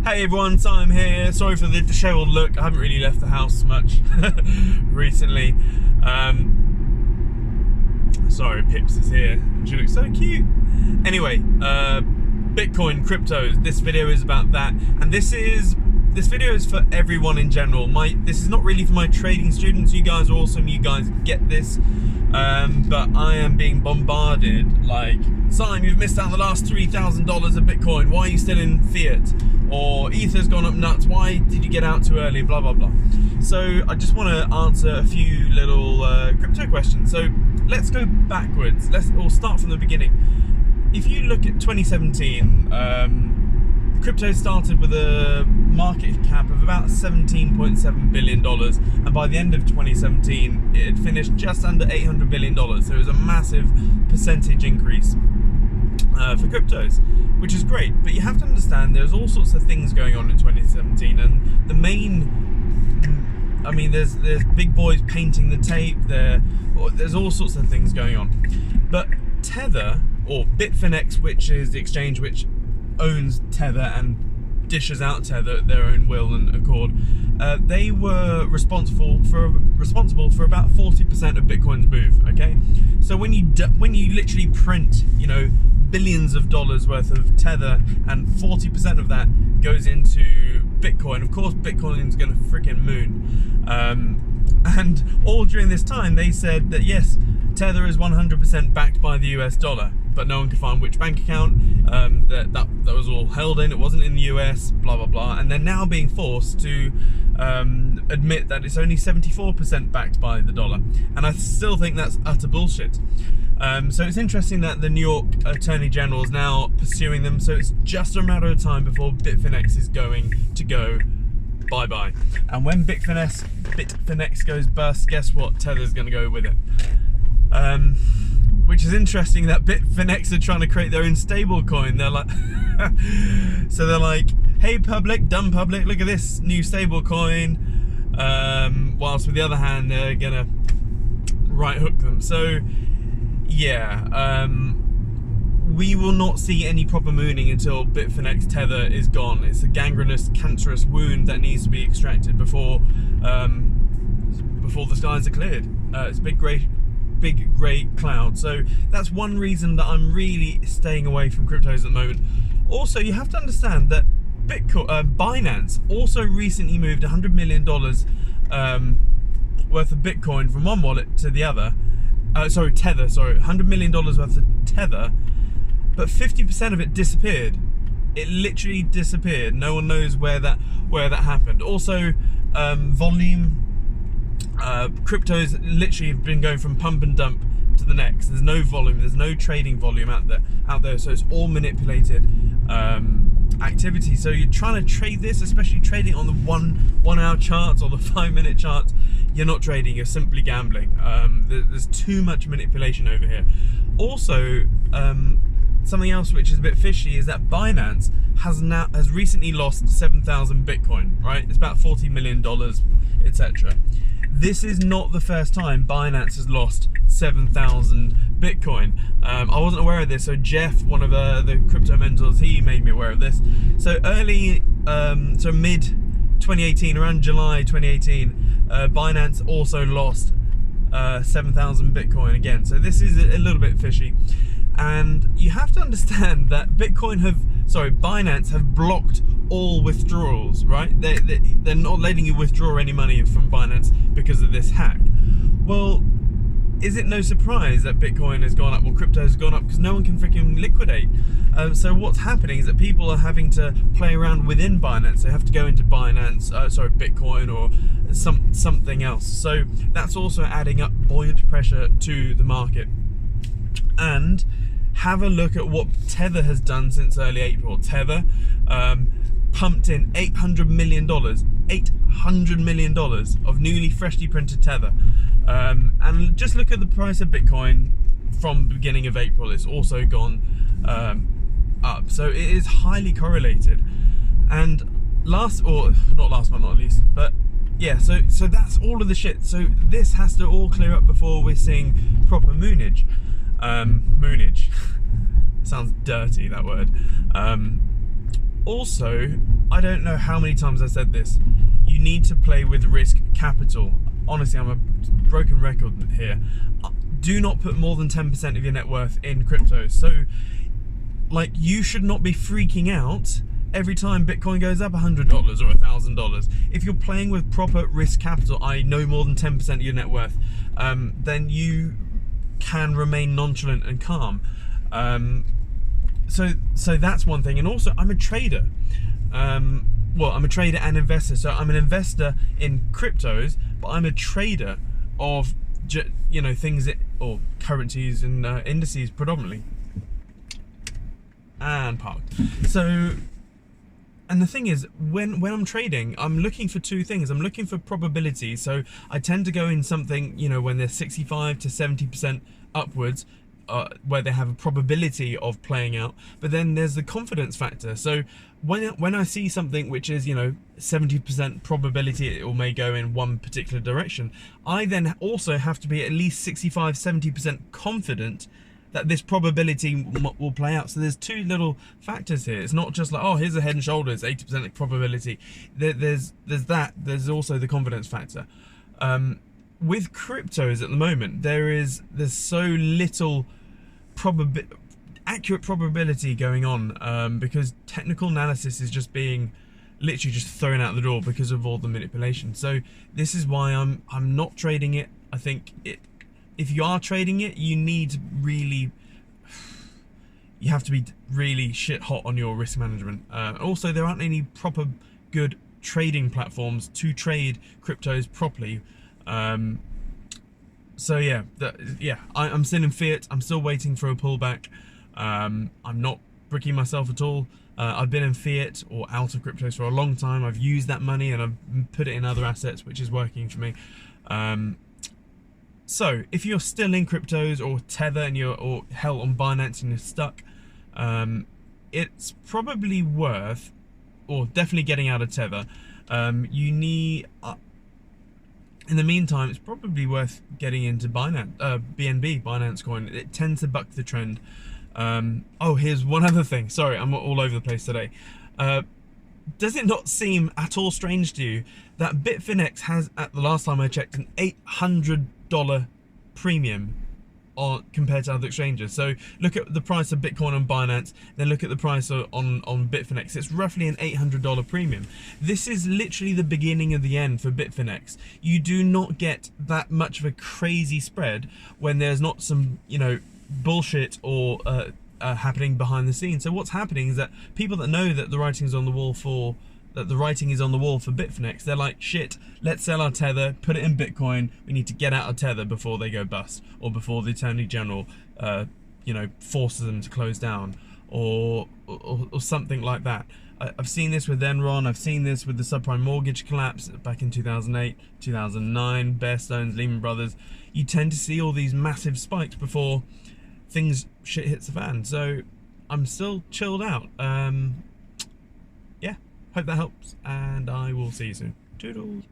Hey everyone, Siam here. Sorry for the dishevelled look. I haven't really left the house much recently. Sorry, Pips is here. She looks so cute. Anyway, Bitcoin, cryptos. This video is about that, and this video is for everyone in general. This is not really for my trading students. You guys are awesome. You guys get this. But I am being bombarded like, Siam, you've missed out on the last $3,000 of Bitcoin. Why are you still in Fiat? Or Ether's gone up nuts. Why did you get out too early? Blah, blah, blah. So I just want to answer a few little crypto questions. So let's go backwards. We'll start from the beginning. If you look at 2017, crypto started with a market cap of about $17.7 billion, and by the end of 2017 it had finished just under $800 billion, so it was a massive percentage increase for cryptos, which is great. But you have to understand there's all sorts of things going on in 2017, and the main, I mean, there's big boys painting the tape, there's all sorts of things going on. But Tether, or Bitfinex, which is the exchange which owns Tether and dishes out Tether at their own will and accord, they were responsible for about 40% of Bitcoin's move. Okay, so when you literally print, billions of dollars worth of Tether, and 40% of that goes into Bitcoin, of course Bitcoin's going to freaking moon. And all during this time they said that yes, Tether is 100% backed by the US dollar, but no one could find which bank account that was all held in. It wasn't in the US, blah, blah, blah. And they're now being forced to admit that it's only 74% backed by the dollar. And I still think that's utter bullshit. So it's interesting that the New York Attorney General is now pursuing them. So it's just a matter of time before Bitfinex is going to go bye-bye. And when Bitfinex goes bust, guess what? Tether's going to go with it. Which is interesting that Bitfinex are trying to create their own stable coin. They're like, so they're like, hey public, dumb public, look at this new stable coin. Whilst with the other hand, they're gonna right hook them. So yeah, we will not see any proper mooning until Bitfinex Tether is gone. It's a gangrenous, cancerous wound that needs to be extracted before the skies are cleared. It's big grey cloud. So that's one reason that I'm really staying away from cryptos at the moment. Also, you have to understand that Binance also recently moved $100 million worth of Bitcoin from one wallet to the other. Tether, $100 million worth of Tether, but 50% of it disappeared. It literally disappeared. No one knows where that happened. Also, volume. Cryptos literally have been going from pump and dump to the next. There's no volume, there's no trading volume out there, so it's all manipulated activity. So you're trying to trade this, especially trading on the one hour charts or the 5-minute charts, you're not trading, you're simply gambling. There's too much manipulation over here. Also, something else which is a bit fishy is that Binance has recently lost 7,000 Bitcoin, right? It's about $40 million, etc. This is not the first time Binance has lost 7,000 Bitcoin. I wasn't aware of this, so Jeff, one of the crypto mentors, he made me aware of this. So mid 2018, around July 2018, Binance also lost 7,000 Bitcoin again. So this is a little bit fishy. And you have to understand that Binance have blocked all withdrawals, right? They're not letting you withdraw any money from Binance because of this hack. Well, is it no surprise that Bitcoin has gone up, or crypto has gone up, because no one can freaking liquidate? So what's happening is that people are having to play around within Binance. They have to go into Binance, Bitcoin, or something else. So that's also adding up buoyant pressure to the market. And have a look at what Tether has done since early April. Tether pumped in $800 million of newly freshly printed Tether. And just look at the price of Bitcoin from the beginning of April. It's also gone up. So it is highly correlated. And not last but not least, but yeah, so that's all of the shit. So this has to all clear up before we're seeing proper moonage. Moonage sounds dirty, that word. Also, I don't know how many times I said this. You need to play with risk capital. Honestly, I'm a broken record here. Do not put more than 10% of your net worth in cryptos. So, like, you should not be freaking out every time Bitcoin goes up $100 or $1,000. If you're playing with proper risk capital, i.e. no more than 10% of your net worth, then you can remain nonchalant and calm. So that's one thing. And also, I'm a trader. Well, I'm a trader and investor. So I'm an investor in cryptos, but I'm a trader of, you know, things that, or currencies and indices predominantly. And parked. So, and the thing is, when I'm trading, I'm looking for two things. I'm looking for probability. So I tend to go in something, you know, when they're 65 to 70% upwards, where they have a probability of playing out. But then there's the confidence factor. So when I see something which is, you know, 70% probability it may go in one particular direction, I then also have to be at least 65, 70% confident that this probability will play out. So there's two little factors here. It's not just like, oh, here's a head and shoulders, 80% probability. There's that. There's also the confidence factor. With cryptos at the moment, there's so little accurate probability going on, because technical analysis is just being literally just thrown out the door because of all the manipulation. So this is why I'm not trading it. I think if you are trading it, you have to be really shit hot on your risk management. Also, there aren't any proper good trading platforms to trade cryptos properly. So yeah, I'm still in Fiat. I'm still waiting for a pullback. I'm not bricking myself at all. I've been in Fiat or out of cryptos for a long time. I've used that money and I've put it in other assets, which is working for me. So if you're still in cryptos or Tether and or hell on Binance and you're stuck, it's probably worth, or definitely getting out of Tether. You need, in the meantime, it's probably worth getting into Binance, BNB, Binance Coin. It tends to buck the trend. Oh, here's one other thing. Sorry, I'm all over the place today. Does it not seem at all strange to you that Bitfinex has, at the last time I checked, an $800 premium compared to other exchanges? So look at the price of Bitcoin on Binance, then look at the price on Bitfinex. It's roughly an $800 premium. This is literally the beginning of the end for Bitfinex. You do not get that much of a crazy spread when there's not some, you know, bullshit or happening behind the scenes. So what's happening is that people that know that the writing is on the wall for Bitfinex, they're like, shit, let's sell our Tether, put it in Bitcoin. We need to get out of Tether before they go bust, or before the Attorney General, you know, forces them to close down, or something like that. I've seen this with Enron. I've seen this with the subprime mortgage collapse back in 2008, 2009, Bear Stearns, Lehman Brothers. You tend to see all these massive spikes before shit hits the fan. So I'm still chilled out. Yeah, hope that helps, and I will see you soon. Toodles.